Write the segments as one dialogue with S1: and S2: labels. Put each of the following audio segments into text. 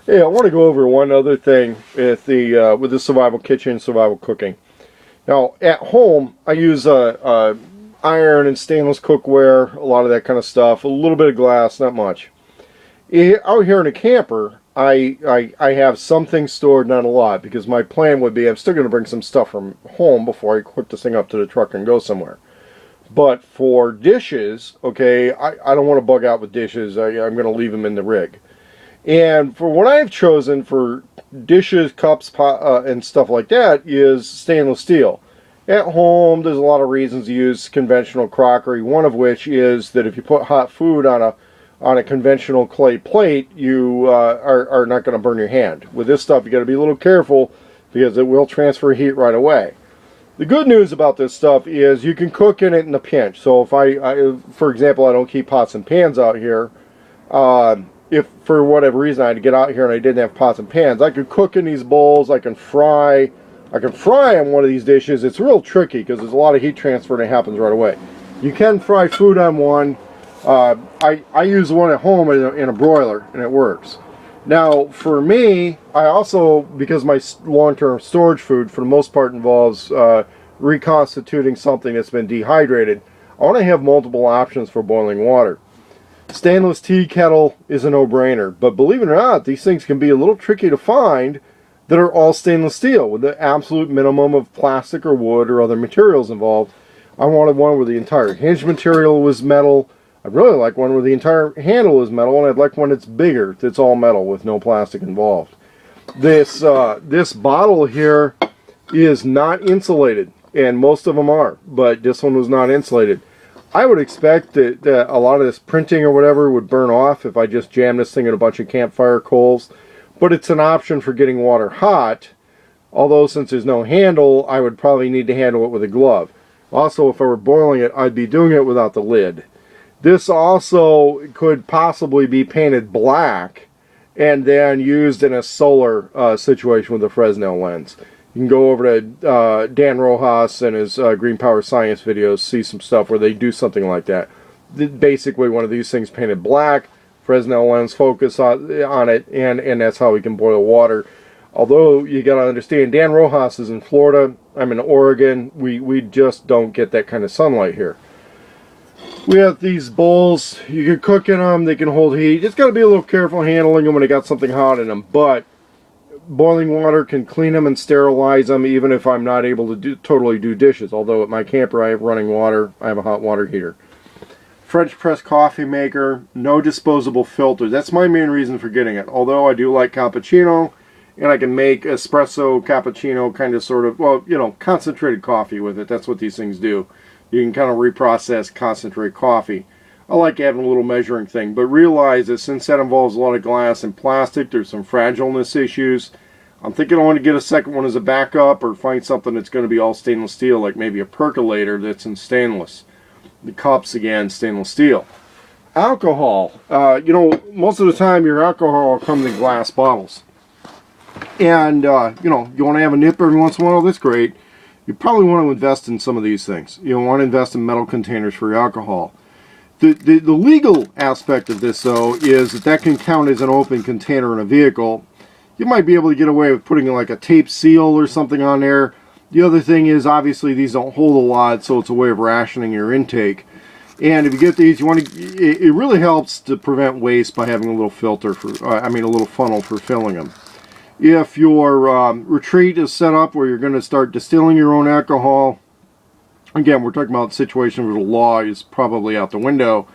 S1: Hey, I want to go over one other thing with the survival kitchen, survival cooking. Now, at home, I use iron and stainless cookware, a lot of that kind of stuff, a little bit of glass, not much. Out here in a camper, I have some things stored, not a lot, because my plan would be I'm still going to bring some stuff from home before I hook this thing up to the truck and go somewhere. But for dishes, okay, I don't want to bug out with dishes. I'm going to leave them in the rig. And for what I've chosen for dishes, cups, and stuff like that is stainless steel. At home, there's a lot of reasons to use conventional crockery, one of which is that if you put hot food on a conventional clay plate, you are not going to burn your hand. With this stuff, you got to be a little careful because it will transfer heat right away. The good news about this stuff is you can cook in it in a pinch. So if for example, I don't keep pots and pans out here, if for whatever reason I had to get out here and I didn't have pots and pans, I could cook in these bowls. I can fry on one of these dishes. It's real tricky because there's a lot of heat transfer that happens right away. You can fry food on one. I use one at home in a broiler, and it works. Now, for me, I also, because my long-term storage food for the most part involves reconstituting something that's been dehydrated, I want to have multiple options for boiling water. Stainless tea kettle is a no-brainer, but believe it or not, these things can be a little tricky to find that are all stainless steel with the absolute minimum of plastic or wood or other materials involved. I wanted one where the entire hinge material was metal. I'd really like one where the entire handle is metal, and I'd like one that's bigger, that's all metal with no plastic involved. This bottle here is not insulated, and most of them are, but this one was not insulated. I would expect that a lot of this printing or whatever would burn off if I just jam this thing in a bunch of campfire coals, but it's an option for getting water hot, although since there's no handle, I would probably need to handle it with a glove. Also, if I were boiling it, I'd be doing it without the lid. This also could possibly be painted black and then used in a solar situation with a Fresnel lens. You can go over to Dan Rojas and his greenpowerscience videos, see some stuff where they do something like that. Basically, one of these things painted black, Fresnel lens focus on it, and that's how we can boil water. Although, you got to understand, Dan Rojas is in Florida, I'm in Oregon, we just don't get that kind of sunlight here. We have these bowls, you can cook in them, they can hold heat. Just got to be a little careful handling them when they got something hot in them, but boiling water can clean them and sterilize them even if I'm not able to totally do dishes. Although at my camper I have running water, I have a hot water heater. French press coffee maker, no disposable filters. That's my main reason for getting it. Although I do like cappuccino, and I can make espresso, cappuccino, kind of sort of, well, you know, concentrated coffee with it. That's what these things do. You can kind of reprocess concentrate coffee. I like having a little measuring thing, but realize that since that involves a lot of glass and plastic, there's some fragileness issues. I'm thinking I want to get a second one as a backup or find something that's going to be all stainless steel, like maybe a percolator that's in stainless. The cups, again, stainless steel. Alcohol. You know, most of the time your alcohol comes in glass bottles. And, you know, you want to have a nip every once in a while, that's great. You probably want to invest in some of these things. You want to invest in metal containers for your alcohol. The legal aspect of this, though, is that can count as an open container in a vehicle. You might be able to get away with putting like a tape seal or something on there. The other thing is, obviously, these don't hold a lot, so it's a way of rationing your intake. And if you get these, you want to. It really helps to prevent waste by having a little filter for, a little funnel for filling them. If your retreat is set up where you're going to start distilling your own alcohol, again, we're talking about a situation where the law is probably out the window.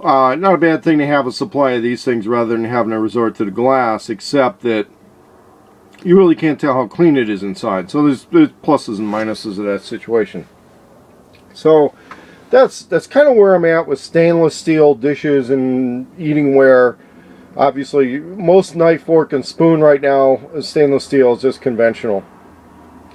S1: Not a bad thing to have a supply of these things rather than having to resort to the glass, except that you really can't tell how clean it is inside. So there's pluses and minuses of that situation. So that's kind of where I'm at with stainless steel dishes and eating ware. Obviously, most knife, fork, and spoon right now, stainless steel is just conventional.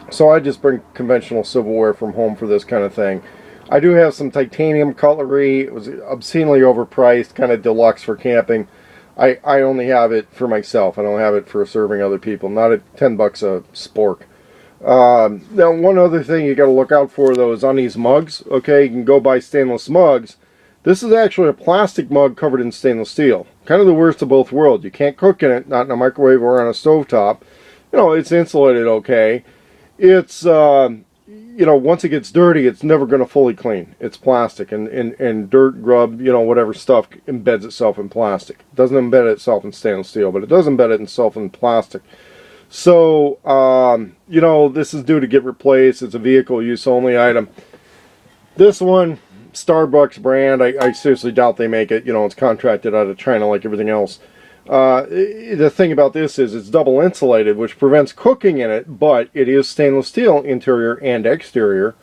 S1: So I just bring conventional silverware from home for this kind of thing. I do have some titanium cutlery. It was obscenely overpriced, kind of deluxe for camping. I only have it for myself. I don't have it for serving other people. Not at $10 a spork. Now, one other thing you got to look out for, though, is on these mugs. Okay, you can go buy stainless mugs. This is actually a plastic mug covered in stainless steel. Kind of the worst of both worlds. You can't cook in it, not in a microwave or on a stovetop. You know, it's insulated okay. It's, you know, once it gets dirty, it's never going to fully clean. It's plastic, and dirt, grub, you know, whatever stuff embeds itself in plastic. It doesn't embed itself in stainless steel, but it does embed itself in plastic. So, you know, this is due to get replaced. It's a vehicle use only item. This one, Starbucks brand, I seriously doubt they make it. You know, it's contracted out of China like everything else. The thing about this is it's double insulated, which prevents cooking in it, but it is stainless steel interior and exterior,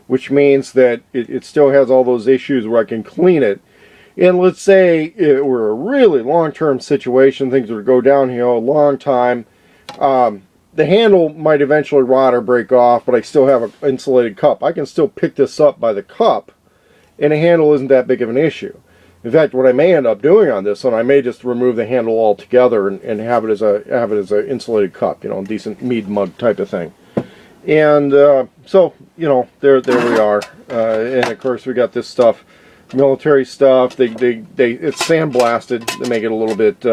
S1: which means that it still has all those issues where I can clean it. And let's say it were a really long-term situation, things would go downhill a long time. The handle might eventually rot or break off, but I still have an insulated cup. I can still pick this up by the cup, and the handle isn't that big of an issue. In fact, what I may end up doing on this one, I may just remove the handle altogether and have it as a insulated cup, you know, decent mead mug type of thing. And so, you know, there we are. And of course, we got this stuff, military stuff. It's sandblasted to make it a little bit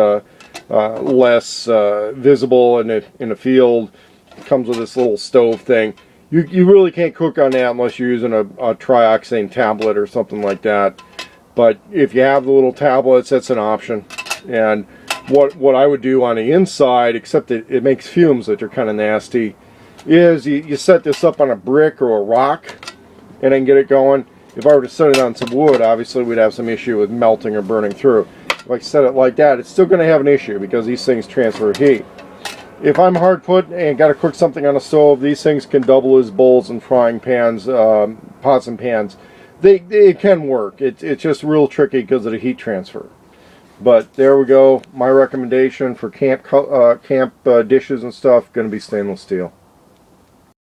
S1: less visible in the field. It comes with this little stove thing. You really can't cook on that unless you're using a trioxane tablet or something like that. But if you have the little tablets, that's an option. And what I would do on the inside, except that it makes fumes that are kind of nasty, is you set this up on a brick or a rock and then get it going. If I were to set it on some wood, obviously we'd have some issue with melting or burning through. If I set it like that, it's still going to have an issue because these things transfer heat. If I'm hard put and got to cook something on a stove, these things can double as bowls and frying pans, pots and pans. It can work. It's just real tricky because of the heat transfer. But there we go. My recommendation for camp dishes and stuff, going to be stainless steel.